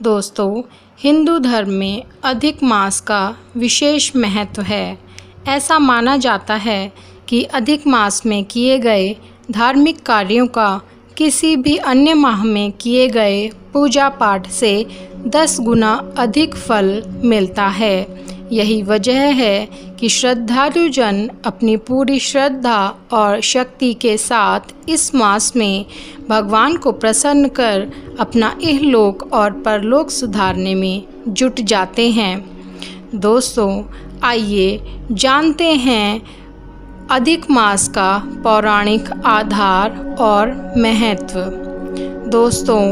दोस्तों, हिंदू धर्म में अधिक मास का विशेष महत्व है। ऐसा माना जाता है कि अधिक मास में किए गए धार्मिक कार्यों का किसी भी अन्य माह में किए गए पूजा पाठ से 10 गुना अधिक फल मिलता है। यही वजह है कि श्रद्धालु जन अपनी पूरी श्रद्धा और शक्ति के साथ इस मास में भगवान को प्रसन्न कर अपना इहलोक और परलोक सुधारने में जुट जाते हैं। दोस्तों, आइए जानते हैं अधिक मास का पौराणिक आधार और महत्व। दोस्तों,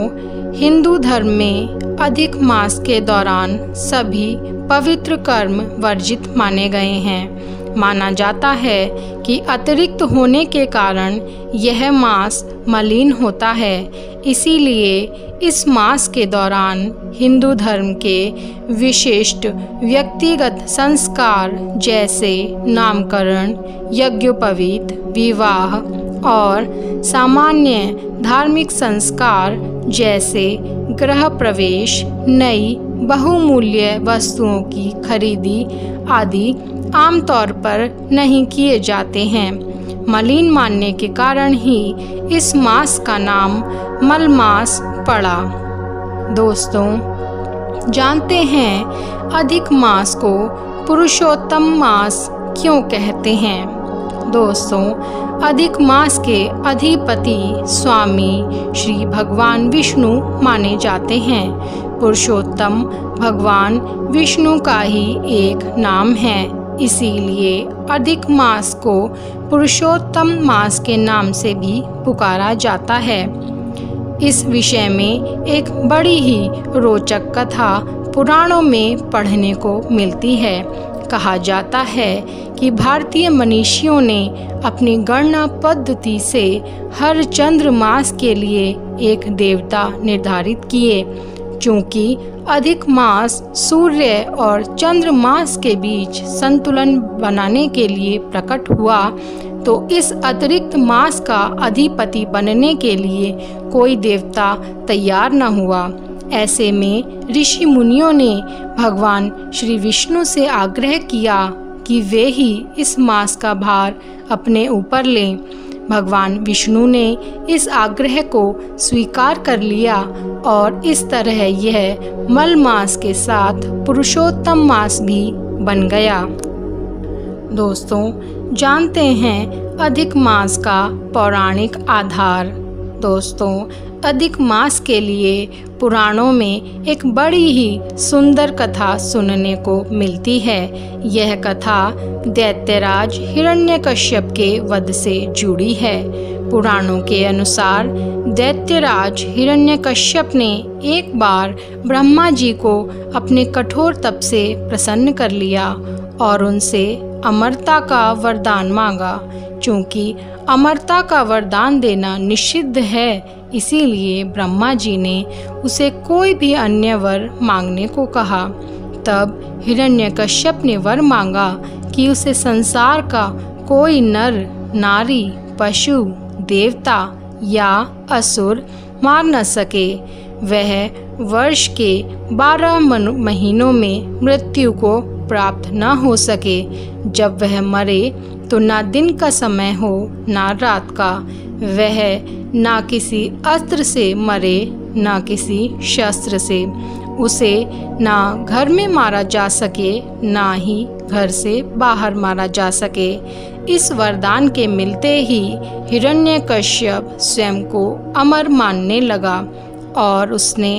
हिंदू धर्म में अधिक मास के दौरान सभी पवित्र कर्म वर्जित माने गए हैं। माना जाता है कि अतिरिक्त होने के कारण यह मास मलिन होता है। इसीलिए इस मास के दौरान हिंदू धर्म के विशिष्ट व्यक्तिगत संस्कार जैसे नामकरण, यज्ञोपवीत, विवाह और सामान्य धार्मिक संस्कार जैसे गृह प्रवेश, नई बहुमूल्य वस्तुओं की खरीदी आदि आमतौर पर नहीं किए जाते हैं। मलिन मानने के कारण ही इस मास का नाम मल मास पड़ा। दोस्तों, जानते हैं अधिक मास को पुरुषोत्तम मास क्यों कहते हैं? दोस्तों, अधिक मास के अधिपति स्वामी श्री भगवान विष्णु माने जाते हैं। पुरुषोत्तम भगवान विष्णु का ही एक नाम है। इसीलिए अधिक मास को पुरुषोत्तम मास के नाम से भी पुकारा जाता है। इस विषय में एक बड़ी ही रोचक कथा पुराणों में पढ़ने को मिलती है। कहा जाता है कि भारतीय मनीषियों ने अपनी गणना पद्धति से हर चंद्र मास के लिए एक देवता निर्धारित किए। चूँकि अधिक मास सूर्य और चंद्र मास के बीच संतुलन बनाने के लिए प्रकट हुआ, तो इस अतिरिक्त मास का अधिपति बनने के लिए कोई देवता तैयार न हुआ। ऐसे में ऋषि मुनियों ने भगवान श्री विष्णु से आग्रह किया कि वे ही इस मास का भार अपने ऊपर लें। भगवान विष्णु ने इस आग्रह को स्वीकार कर लिया और इस तरह यह मल मास के साथ पुरुषोत्तम मास भी बन गया। दोस्तों, जानते हैं अधिक मास का पौराणिक आधार। दोस्तों, अधिक मास के लिए पुराणों में एक बड़ी ही सुंदर कथा सुनने को मिलती है। यह कथा दैत्यराज हिरण्यकश्यप के वध से जुड़ी है। पुराणों के अनुसार दैत्यराज हिरण्यकश्यप ने एक बार ब्रह्मा जी को अपने कठोर तप से प्रसन्न कर लिया और उनसे अमरता का वरदान मांगा। चूँकि अमरता का वरदान देना निषिद्ध है, इसीलिए ब्रह्मा जी ने उसे कोई भी अन्य वर मांगने को कहा। तब हिरण्यकश्यप ने वर मांगा कि उसे संसार का कोई नर, नारी, पशु, देवता या असुर मार न सके। वह वर्ष के 12 महीनों में मृत्यु को प्राप्त न हो सके। जब वह मरे तो ना दिन का समय हो ना रात का। वह ना किसी अस्त्र से मरे ना किसी शस्त्र से। उसे ना घर में मारा जा सके ना ही घर से बाहर मारा जा सके। इस वरदान के मिलते ही हिरण्यकश्यप स्वयं को अमर मानने लगा और उसने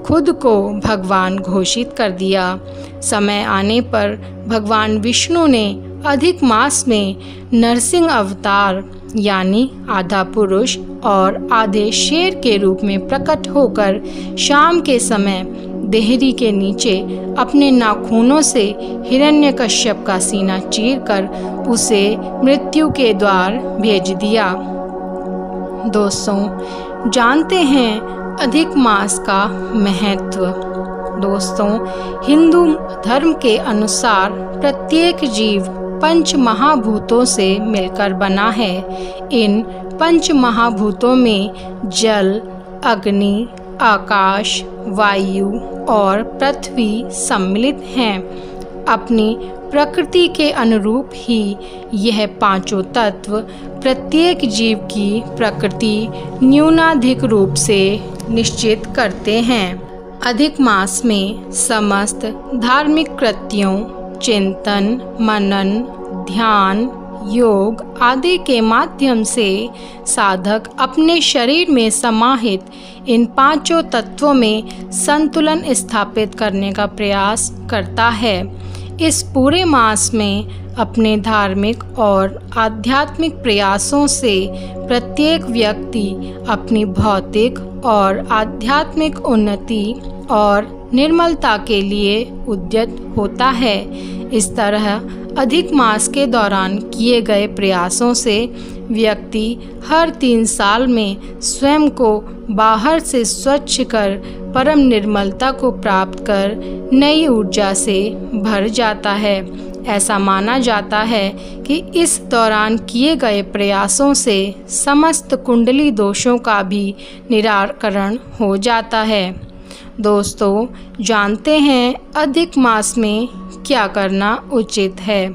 खुद को भगवान घोषित कर दिया। समय आने पर भगवान विष्णु ने अधिक मास में नरसिंह अवतार यानी आधा पुरुष और आधे शेर के रूप में प्रकट होकर शाम के समय देहरी के नीचे अपने नाखूनों से हिरण्यकश्यप का सीना चीरकर उसे मृत्यु के द्वार भेज दिया। दोस्तों, जानते हैं अधिक मास का महत्व। दोस्तों, हिंदू धर्म के अनुसार प्रत्येक जीव पंच महाभूतों से मिलकर बना है। इन पंच महाभूतों में जल, अग्नि, आकाश, वायु और पृथ्वी सम्मिलित हैं। अपनी प्रकृति के अनुरूप ही यह पांचों तत्व प्रत्येक जीव की प्रकृति न्यूनाधिक रूप से निश्चित करते हैं। अधिक मास में समस्त धार्मिक कृत्यों, चिंतन, मनन, ध्यान, योग आदि के माध्यम से साधक अपने शरीर में समाहित इन पांचों तत्वों में संतुलन स्थापित करने का प्रयास करता है। इस पूरे मास में अपने धार्मिक और आध्यात्मिक प्रयासों से प्रत्येक व्यक्ति अपनी भौतिक और आध्यात्मिक उन्नति और निर्मलता के लिए उद्यत होता है। इस तरह अधिक मास के दौरान किए गए प्रयासों से व्यक्ति हर 3 साल में स्वयं को बाहर से स्वच्छ कर परम निर्मलता को प्राप्त कर नई ऊर्जा से भर जाता है। ऐसा माना जाता है कि इस दौरान किए गए प्रयासों से समस्त कुंडली दोषों का भी निराकरण हो जाता है। दोस्तों, जानते हैं अधिक मास में क्या करना उचित है।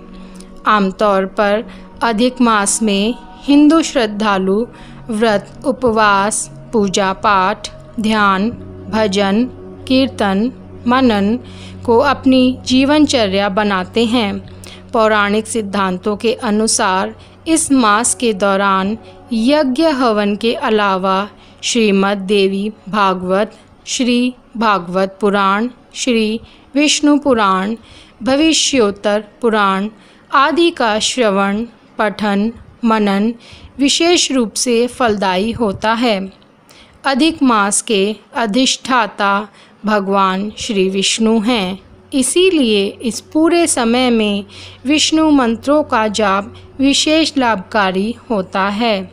आमतौर पर अधिक मास में हिंदू श्रद्धालु व्रत, उपवास, पूजा पाठ, ध्यान, भजन, कीर्तन, मनन को अपनी जीवनचर्या बनाते हैं। पौराणिक सिद्धांतों के अनुसार इस मास के दौरान यज्ञ हवन के अलावा श्रीमद् देवी भागवत, श्री भागवत पुराण, श्री विष्णु पुराण, भविष्योत्तर पुराण आदि का श्रवण, पठन, मनन विशेष रूप से फलदायी होता है। अधिक मास के अधिष्ठाता भगवान श्री विष्णु हैं। इसीलिए इस पूरे समय में विष्णु मंत्रों का जाप विशेष लाभकारी होता है।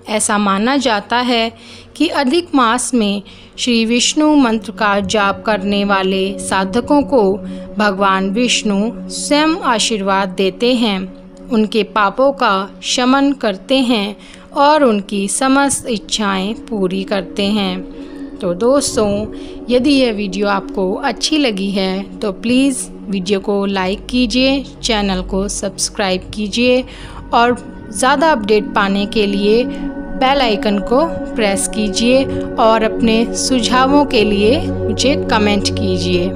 ऐसा माना जाता है कि अधिक मास में श्री विष्णु मंत्र का जाप करने वाले साधकों को भगवान विष्णु स्वयं आशीर्वाद देते हैं, उनके पापों का शमन करते हैं और उनकी समस्त इच्छाएं पूरी करते हैं। तो दोस्तों, यदि यह वीडियो आपको अच्छी लगी है तो प्लीज़ वीडियो को लाइक कीजिए, चैनल को सब्सक्राइब कीजिए और ज़्यादा अपडेट पाने के लिए बेल आइकन को प्रेस कीजिए और अपने सुझावों के लिए मुझे कमेंट कीजिए।